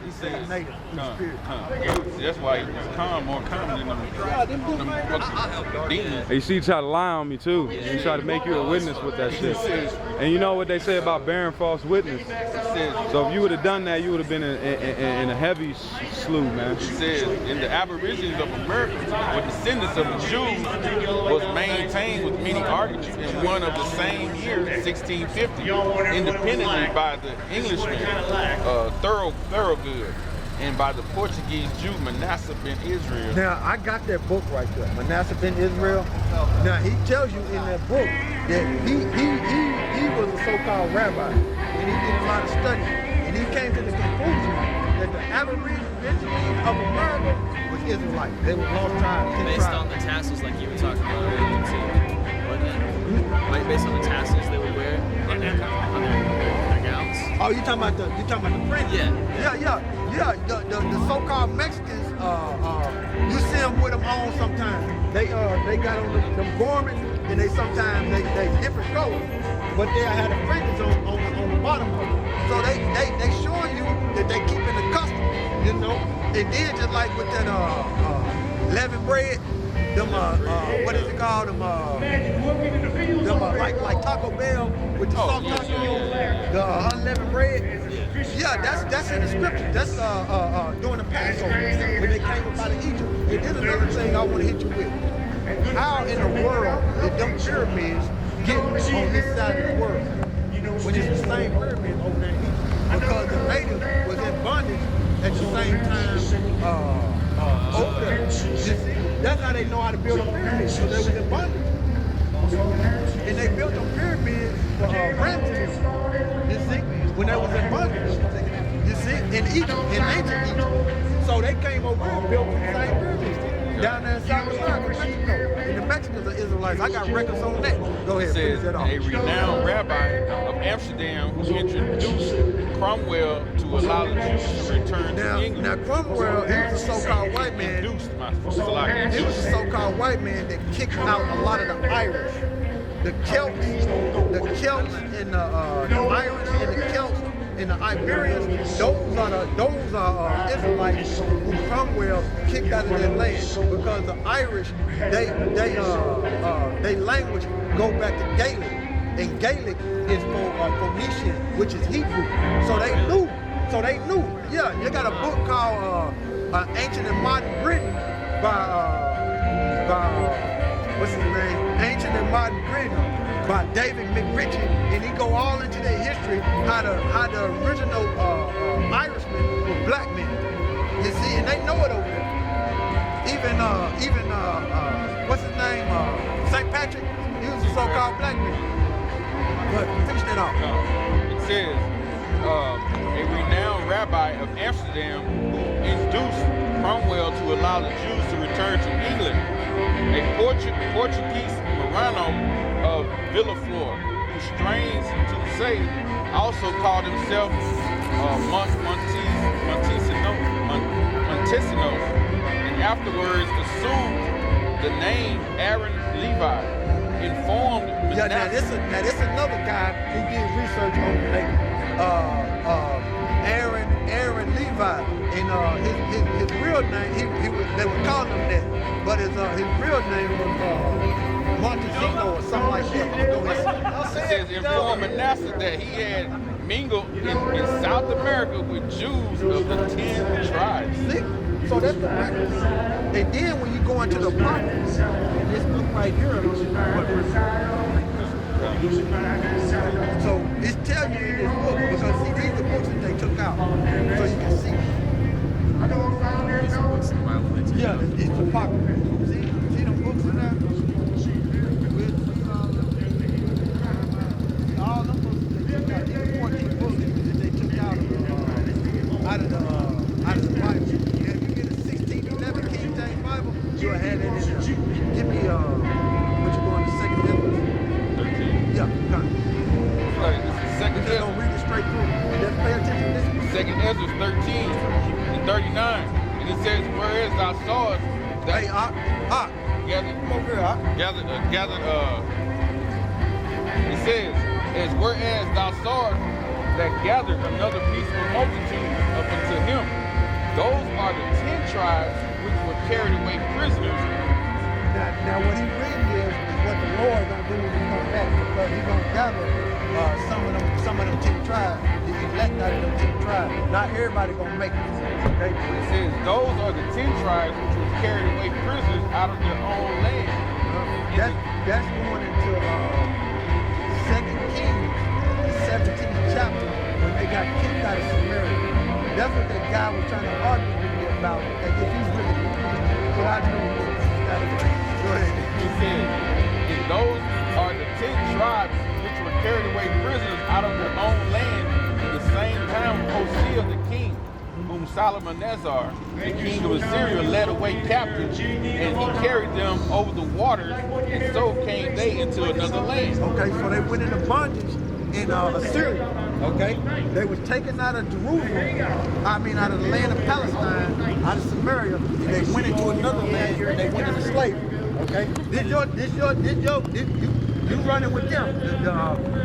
He said native. That's why he was calm, more calm than them demons. You see, he tried to lie on me too. He tried to make you a witness with that shit. And you know what they say about bearing false witness? So if you would have done that, you would have been in a heavy slew, man. He says, in the aborigines of America, the descendants of the Jews was maintained with many arguments in one of the same year, 1650, independently by the Englishman, Thoroughgood, and by the Portuguese Jew, Manasseh ben Israel. Now, I got that book right there, Manasseh ben Israel. Now, he tells you in that book that he was a so-called rabbi, and he did a lot of study, and he came to the conclusion that the aborigines of America was Israelites. They were lost tribes. Based on the tassels, like you were talking about earlier, too. Like based on the tassels they would wear on their gowns. Oh, you talking about the print? Yeah. The so-called Mexicans, you see them with them on sometimes. They got on them garments, and they sometimes they different colors, but they had the fringes on the bottom of them. So they showing you that they keeping the custom, you know. And then just like with that leavened bread, them what is it called? Them like Taco Bell with the soft taco, the unleavened bread. Yeah, that's in the scripture. That's during the Passover when they came up out of Egypt. And then another thing I want to hit you with: how in the world did them pyramids get on this side of the world when it's the same pyramids over there in Egypt? Because the natives was in bondage at the same time over there. You see? That's how they know how to build a pyramid, because they was in bondage. And they built them pyramids for ransoms, you see, when they was in bondage. You see, in Egypt, in ancient Egypt. So they came over and built the same pyramids down there in South America, Mexico. And the Mexicans are Israelites. I got records on that. Go ahead, finish that off. A renowned rabbi of Amsterdam who introduced Cromwell to allow the Jews to return to England. Now Cromwell, he was a so-called white man. He was a so-called white man that kicked out a lot of the Irish. The Celts and the Irish and the Celts and the Iberians, those are Israelites who Cromwell kicked out of their land, because the Irish, they language go back to Gaelic, and Gaelic is for Phoenician, which is Hebrew. So they knew. Yeah, you got a book called Ancient and Modern Britain by what's his name? Ancient and Modern Britain by David McRitchie, and he go all into their history, how the original Irishmen were black men. You see, and they know it over there. Even what's his name? St. Patrick, he was a so-called black man. But finish that off. It says, a renowned rabbi of Amsterdam who induced Cromwell to allow the Jews to return to England. A Portuguese Marano of Villaflor, who strains to say, also called himself Montesinos, and afterwards assumed the name Aaron Levi. Informed now this another guy who did research on the name, Aaron Levi, and his real name, they would call him that, but his real name was Montezino or something like that. It says informed Manasseh that he had mingled in South America with Jews of the 10 tribes. See? So that's the record. And then when you go into the prophets, this book right here, so it's telling you in this book, because see, these are books that they took out, so you can see. Yeah, it's apocryphal. See the books in there? All the books they took out, these 14 books that they took out of the Bible. If you get a 1611 King James Bible, you'll have that in there. Give me what you going to second Ezra? 13. Yeah, kind of. Right, this is second Ezra. Don't read it straight through. Just pay attention to this. Second Ezra 13 and 39. And it says, whereas thou sawest that gathered, it says, as whereas thou sawest that gathered another peaceful multitude of unto him. Those are the 10 tribes which were carried away prisoners. Now what he reading is what the Lord gonna do when he come back, because he's gonna gather some of them 10 tribes, the elect out of them 10 tribes. Not everybody gonna make it. Okay? It says those are the 10 tribes which were carried away prisoners out of their own land. That's going into 2 Kings, the 17th chapter, when they got kicked out of Samaria. That's what that guy was trying to argue with me about, as if he's really so I know. Go ahead. He says, and those are the 10 tribes which were carried away prisoners out of their own land at the same time Hosea the king, whom Salmanasar, the king of Assyria, led away captive, and he carried them over the waters, and so came they into another land. Okay, so they went into bondage in Assyria. Okay, they was taken out of Jerusalem, out of the land of Palestine, out of Samaria, and they went into another land, and they went into slavery. Okay, you running with them,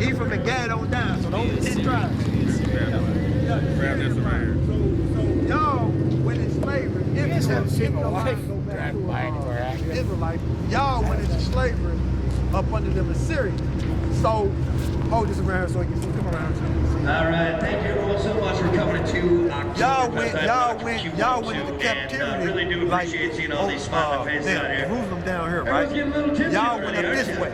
Ephraim and Gad on down, so those are 10 tribes. So y'all went in slavery. Israelites, y'all went into slavery up under them Assyrians. So hold this around so you can come around. All right, thank you everyone so much for coming to October. Y'all went into captivity. I really do appreciate seeing all these smiling faces out here. Jerusalem down here, right? Y'all went up this way,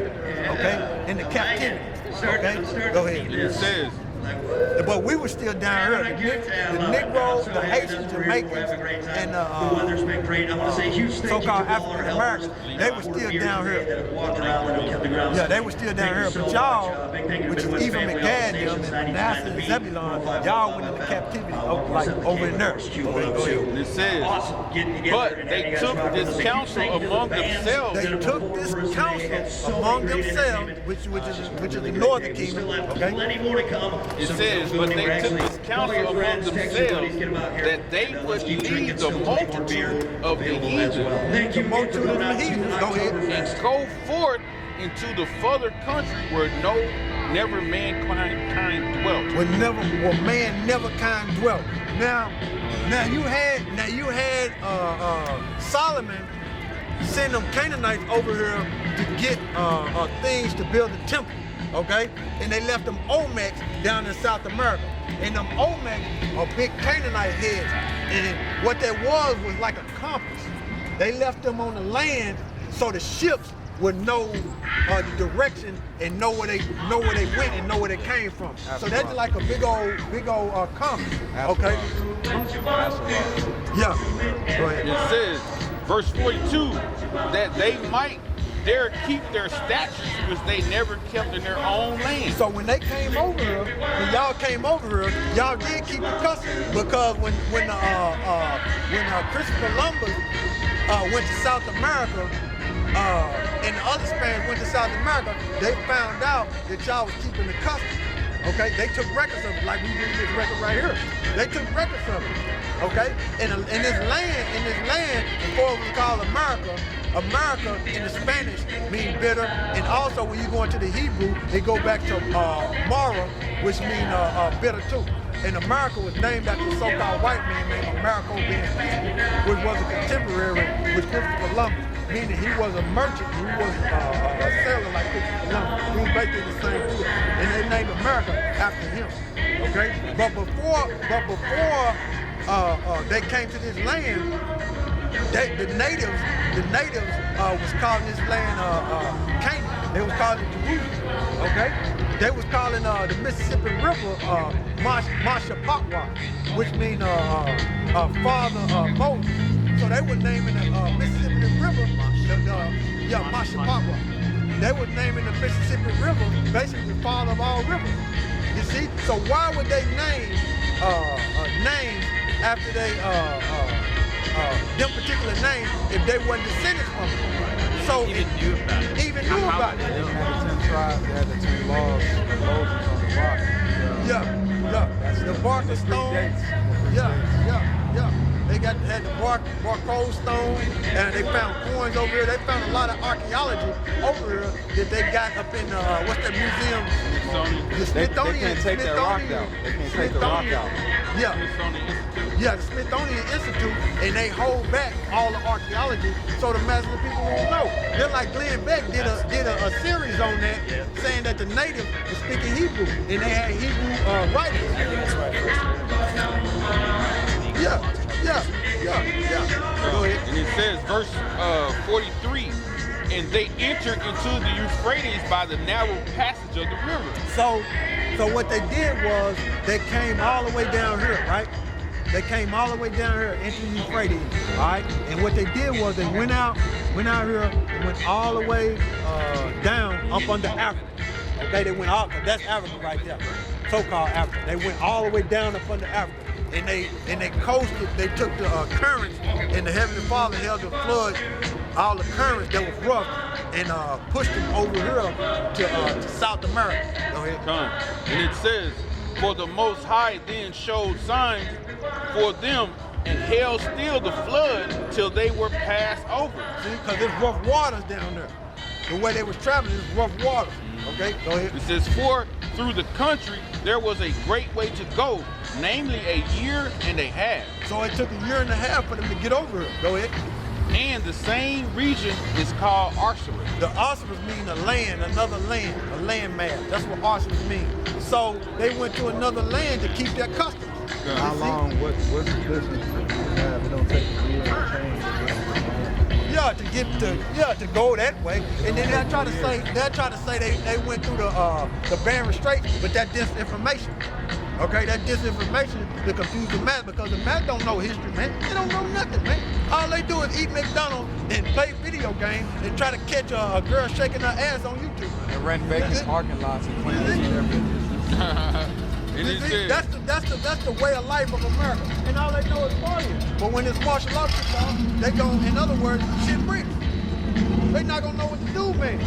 okay? Into captivity. Okay? Go ahead. It says, but we were still down here. The Negroes, the Haitians, Jamaicans, and so-called African Americans, they were still down here. Yeah, they were still down here. But y'all, which is Ephraim and Gad, and Manasseh and Zebulon, y'all went into captivity, like over in there. it says, but they took this counsel among themselves. They took this counsel among themselves, which is the northern kingdom. Okay. It says, but they took this counsel among themselves that they would lead the multitude of the heathen The multitude of the heathens. Go ahead. and go forth into the further country where never mankind dwelt. Where man never kind dwelt. Now you had Solomon send them Canaanites over here to get things to build the temple. Okay? And they left them Olmecs down in South America. And them Olmecs are big Canaanite heads. And what that was like a compass. They left them on the land so the ships would know the direction and know where they went and know where they came from. So that's like a big old compass. Okay? Yeah. Go ahead. It says, verse 42, that they might dare keep their statutes which they never kept in their own land. So when they came over here, when y'all came over here, y'all did keep the customs, because when Christopher Columbus went to South America, and the other Spaniards went to South America, they found out that y'all was keeping the customs. Okay, they took records of it, like we read this record right here. They took records of it. Okay, in this land, before it was called America in the Spanish means bitter, and also when you go into the Hebrew, they go back to Mara, which means bitter too. And America was named after a so-called white man named Americo Vespucci, which was a contemporary with Christopher Columbus, meaning he was a merchant, he was a sailor like Christopher Columbus. He was basically the same thing, and they named America after him. Okay, but before they came to this land, the natives was calling this land Canaan. They was calling it Jerusalem. Okay, they was calling the Mississippi River Mashapatwa, which means Father Moses. So they were naming the Mississippi River Mashapatwa. They were naming the Mississippi River basically the father of all rivers. You see, so why would they name names after they them particular names if they weren't descendants from it? So Even knew about it. Even knew about it. They had the 10 tribes, they had the 10 laws, and Moses on the rock. Yeah. The bark of stone. Yeah. They had the barcode stone, and they found coins over here. They found a lot of archaeology over here that they got up in what's that museum? The They can't take that rock out. They can't take the rock out. Yeah. Smithsonian Institute. Yeah, the Smithsonian Institute, and they hold back all the archaeology so the masses of people won't know. Just like Glenn Beck did a series on that, saying that the natives were speaking Hebrew, and they had Hebrew writers. I think that's where I first heard about it. Yeah. Go ahead. And it says, verse 43, and they entered into the Euphrates by the narrow passage of the river. So what they did was they came all the way down here, right? They came all the way down here into the Euphrates, all right? And what they did was they went out here, and went all the way down up under Africa. Okay, they went all, that's Africa right there, so-called Africa. They went all the way down up under Africa. And they coasted, they took the currents, and the Heavenly Father held the flood, all the currents that was rough, and pushed them over here to South America. Go ahead. Come. And it says, for the Most High then showed signs for them and held still the flood till they were passed over. See, because there's rough waters down there. The way they was traveling is rough waters. Okay, go ahead. It says, for through the country there was a great way to go, namely a year and a half. So it took a year and a half for them to get over here. Go ahead. And the same region is called Arsaris. The Arsaris mean a land, another land, a land mass. That's what Arsaris means. So they went to another land to keep their customs. How long? What's the distance? It don't take a year to change. To go that way, and then they'll try to say they went through the Bering Straits, but that's disinformation. Okay, that disinformation to confuse the mass, because the mass don't know history, man. They don't know nothing, man. All they do is eat McDonald's and play video games and try to catch a girl shaking her ass on YouTube. And rent vacant parking lots and claim their business. That's the way of life of America. And all they know is partying. But when it's martial arts, they go, in other words, shit bricks. They not gonna know what to do, man.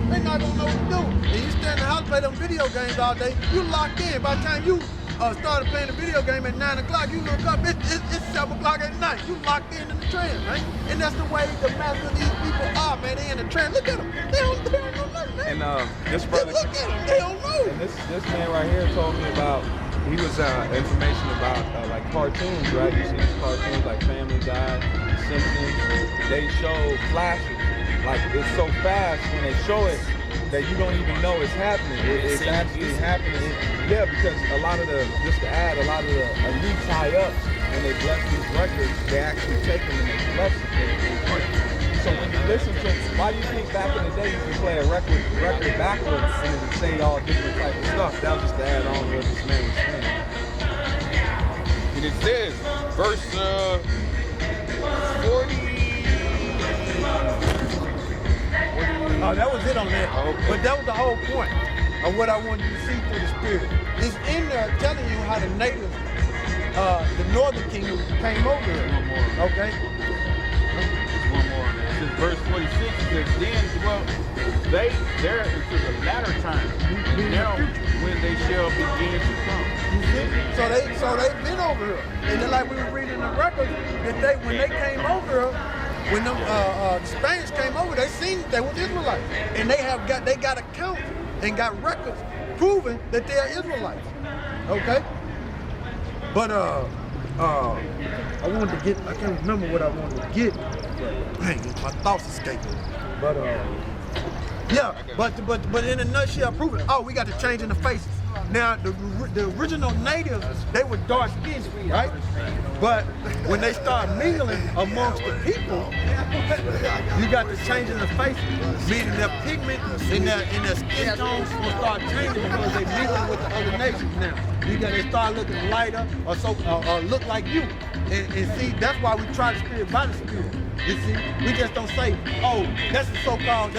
They not gonna know what to do. And you stay in the house, play them video games all day, you locked in. By the time you started playing the video game at 9 o'clock, you look up, it's 7 o'clock at night. You locked in the trance, right? And that's the way the mass of these people are, man. They in the trance. Look at them. They don't know nothing, man. And this brother, look at them. They don't know. And this man right here told me about, he was information about like cartoons, right? You see these cartoons like Family Guy, Simpsons. They show flashes. Like it's so fast when they show it that you don't even know it's happening. It's actually happening. Yeah, because a lot of the elite tie-ups, when they bless these records, they actually take them and they bless them. So when you listen to, why do you think back in the day you could play a record backwards and it would say all different type of stuff? That was just to add on to what this man was saying. And it says, verse 40. Oh, that was it on that. Okay. But that was the whole point of what I wanted you to see through the Spirit. It's in there telling you how the natives, the Northern Kingdom, came over here. One more. Okay? One more. It says, verse 46, it says, then dwelt they there into the latter time, now when they shall begin to come. You see? So they've been over here. And then like we were reading the records, that when they came over here, when the Spaniards came over, they seen they were Israelites, and they got accounts and got records proving that they are Israelites. Okay, but I wanted to get, I can't remember what I wanted to get. Dang, my thoughts escaped me. But yeah, but in a nutshell, proving. Oh, we got the change in the faces. Now, the original natives, they were dark skinned, right? But when they start mingling amongst the people, you got the change in the faces, meaning their pigment and their skin tones will start changing because they mingling with the other nations now. They start looking lighter or look like you. And see, that's why we try the Spirit by the Spirit. You see, we just don't say, oh, that's the so-called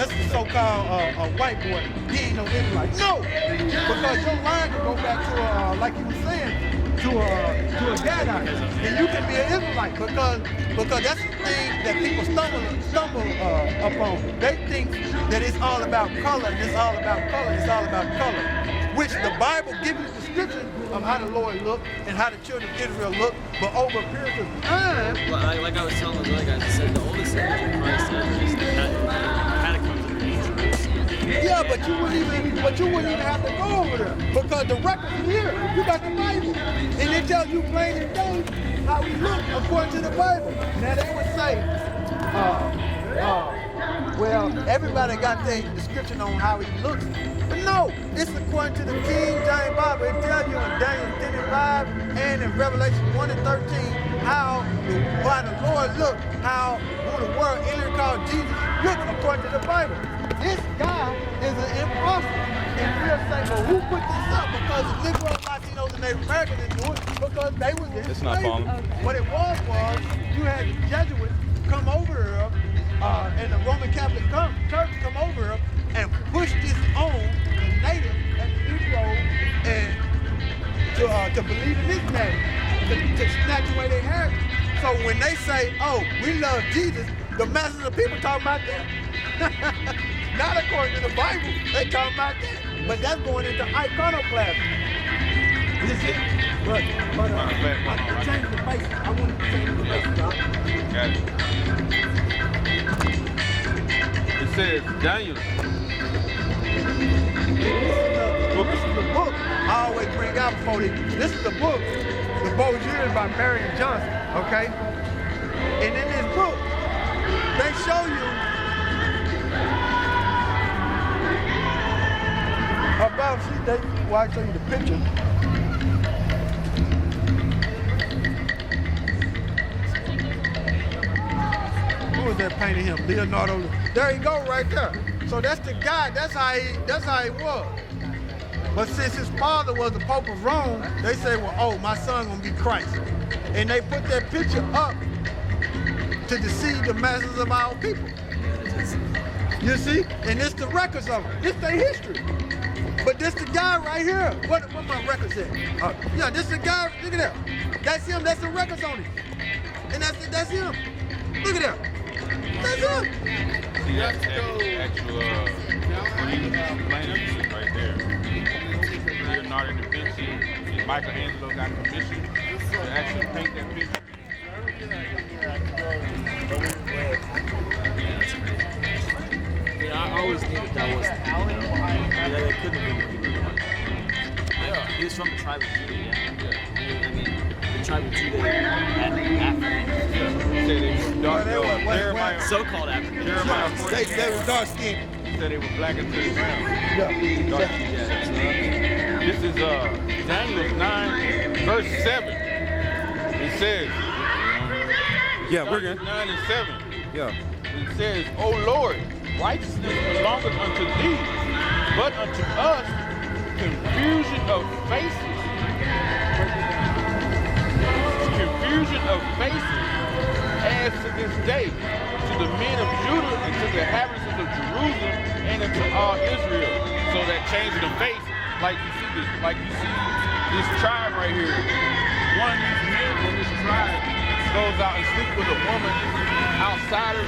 white boy. He ain't no Israelite. No, because your line can go back to like you were saying, to a Gadite, and you can be an Israelite because that's the thing that people stumble upon. They think that it's all about color, and it's all about color, it's all about color, which the Bible gives you description of how the Lord looked and how the children of Israel looked, but over a period of time. Well, like I was telling the other guys, I said the oldest image of Christ ever is the catacombs of Jerusalem. Yeah, but you wouldn't even have to go over there because the record's here. You got the Bible, and it tells you plain and plain how we look according to the Bible. Now they would say, well, everybody got their description on how he looks, but no, it's according to the King James Bible. It tells you in Daniel 10:5 and in Revelation 1:13 how the Lord looked, how who the world entered called Jesus looks according to the Bible. This guy is an imposter. And we'll say, well, who put this up? Because the Negroes, Latinos, and Native Americans didn't do it because they was in It's not slavery. falling. What it was you had the Jesuits come over here and the Roman Catholic Church come over here and push this on the Native and the Negroes and to believe in this name, to snatch away their heritage. So when they say, oh, we love Jesus, the masses of people talking about that. Not according to the Bible, they talking about that. But that's going into iconoclasm. You see? But I change the basics. I want to change the basics, Doc. Got it. It says Daniel. This is the book I always bring out before this is the book, the Voyage by Marion Johnson, okay? And in this book, they show you about, well, I show you the picture. Who was that painting him? Leonardo. There you go, right there. So that's the guy. That's how he was. But since his father was the Pope of Rome, they say, well, oh, my son gonna be Christ, and they put that picture up to deceive the masses of our people. You see, and it's the records of it. It's their history. But this the guy right here. What my records at? Yeah, this the guy. Look at that. That's him. That's the records on him. And that's him. Look at that. That's him. See, that's the actual when he was explaining right there. Leonardo da Vinci and Michelangelo got commissioned to actually paint that picture. I always knew that was, that it couldn't have been the one. He was from the tribe of Judah, yeah. I mean, the tribe of Judah had African. Jeremiah, So-called African. Jeremiah They were dark skinned. said they were black into the ground. Yeah. This is Daniel 9, verse 7. It says, Yeah, we're good. 9 and 7. Yeah. It says, O Lord, righteousness belongeth unto thee, but unto us confusion of faces. Confusion of faces as to this day, to the men of Judah and to the inhabitants of Jerusalem and unto all Israel. So that changing of face, like you see this tribe right here. One of these men in this tribe goes out and sleeps with a woman outside of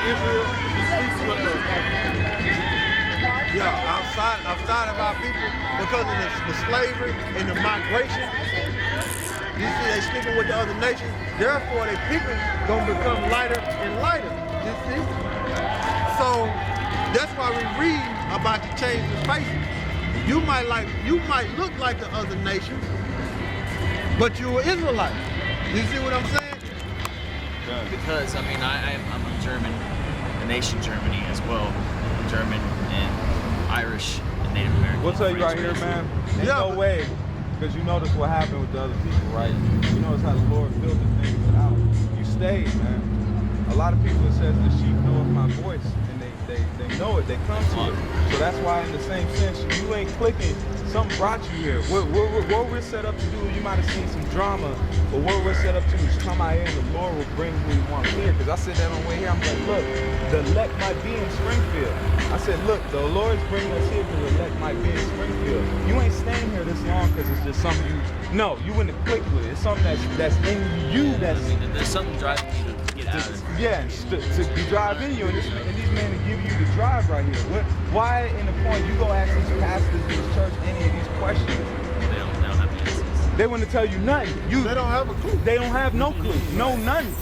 Israel. He sleeps with her. Yeah, outside of our people, because of the slavery and the migration. You see, they sleeping with the other nations. Therefore, their people gonna become lighter and lighter. You see? So that's why we read about the change of faces. You might look like the other nations, but you're an Israelite. You see what I'm saying? Because, I mean, I'm German, the nation Germany as well. I'm German and Irish and Native American. We'll tell you right here, man. Ain't no way, because you notice what happened with the other people, right? You notice how the Lord filtered things out. You stayed, man. A lot of people, it says the sheep know my voice, and they know it. They come to it. So that's why, in the same sense, you ain't clicking. Something brought you here. What we're set up to do, you might have seen some drama, but what we're set up to is come out here and the Lord will bring who he wants here. Because I said that on the way here, I'm like, look, the elect might be in Springfield. I said, look, the Lord's bringing us here because the elect might be in Springfield. You ain't staying here this long because it's just something you wouldn't click with it. It's something that's in you that's... I mean, there's something driving you to get out of it. Yeah, to drive in you, and these men to give you the drive right here. Why in the point you go ask these pastors, these church, any of these questions? They don't have the answers. They want to tell you nothing. They don't have a clue. They don't have no clue. No, nothing.